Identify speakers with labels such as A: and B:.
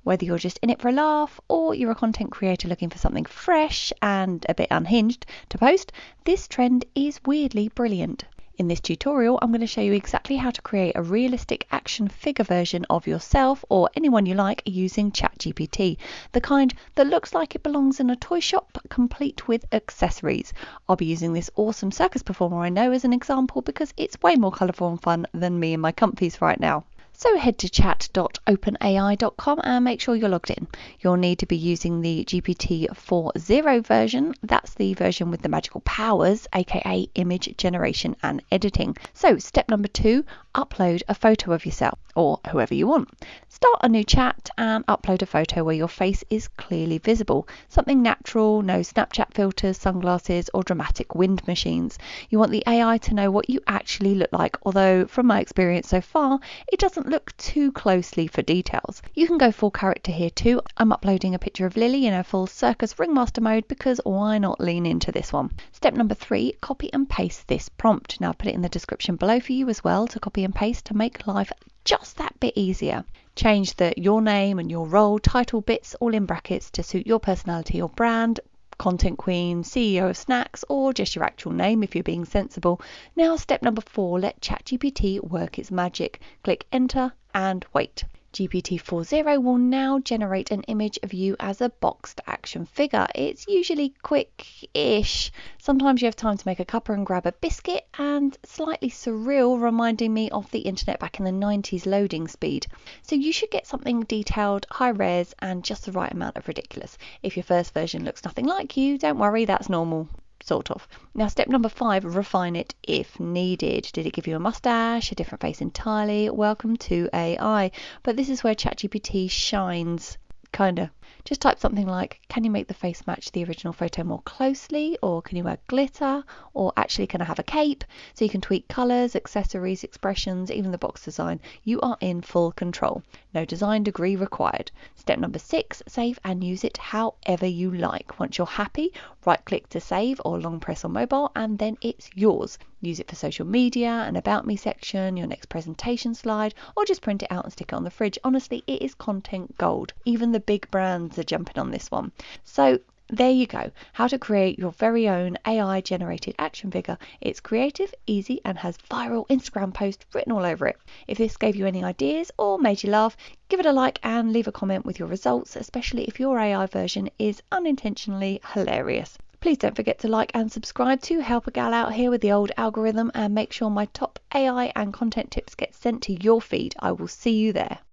A: Whether you're just in it for a laugh or you're a content creator looking for something fresh and a bit unhinged to post, this trend is weirdly brilliant. In this tutorial, I'm going to show you exactly how to create a realistic action figure version of yourself or anyone you like using ChatGPT, the kind that looks like it belongs in a toy shop, complete with accessories. I'll be using this awesome circus performer I know as an example because it's way more colourful and fun than me in my comfies right now. So head to chat.openai.com and make sure you're logged in. You'll need to be using the GPT-4.0 version. That's the version with the magical powers, aka image generation and editing. So step number 2, upload a photo of yourself or whoever you want. Start a new chat and upload a photo where your face is clearly visible. Something natural, no Snapchat filters, sunglasses or dramatic wind machines. You want the AI to know what you actually look like, although from my experience so far, it doesn't look too closely for details. You can go full character here too. I'm uploading a picture of Lily in her full circus ringmaster mode because why not lean into this one? Step number 3, copy and paste this prompt. Now I'll put it in the description below for you as well to copy and paste to make life just that bit easier. Change the your name and your role title bits all in brackets to suit your personality or brand. Content queen, CEO of snacks, or just your actual name if you're being sensible. Now step number 4, let ChatGPT work its magic. Click enter and wait. GPT-4.0 will now generate an image of you as a boxed action figure. It's usually quick-ish. Sometimes you have time to make a cuppa and grab a biscuit, and slightly surreal, reminding me of the internet back in the 90s loading speed. So you should get something detailed, high res, and just the right amount of ridiculous. If your first version looks nothing like you, don't worry, that's normal. Sort of. Now step number 5, refine it if needed. Did it give you a mustache, a different face entirely? Welcome to AI. But this is where ChatGPT shines. Kinda. Just type something like, can you make the face match the original photo more closely? Or can you add glitter? Or actually can I have a cape? So you can tweak colours, accessories, expressions, even the box design. You are in full control. No design degree required. Step number 6, save and use it however you like. Once you're happy, right click to save or long press on mobile and then it's yours. Use it for social media, an about me section, your next presentation slide, or just print it out and stick it on the fridge. Honestly, it is content gold. Even the big brands are jumping on this one. So there you go, how to create your very own AI generated action figure. It's creative, easy, and has viral Instagram posts written all over it. If this gave you any ideas or made you laugh, give it a like and leave a comment with your results, especially if your AI version is unintentionally hilarious. Please don't forget to like and subscribe to help a gal out here with the old algorithm, and make sure my top AI and content tips get sent to your feed. I will see you there.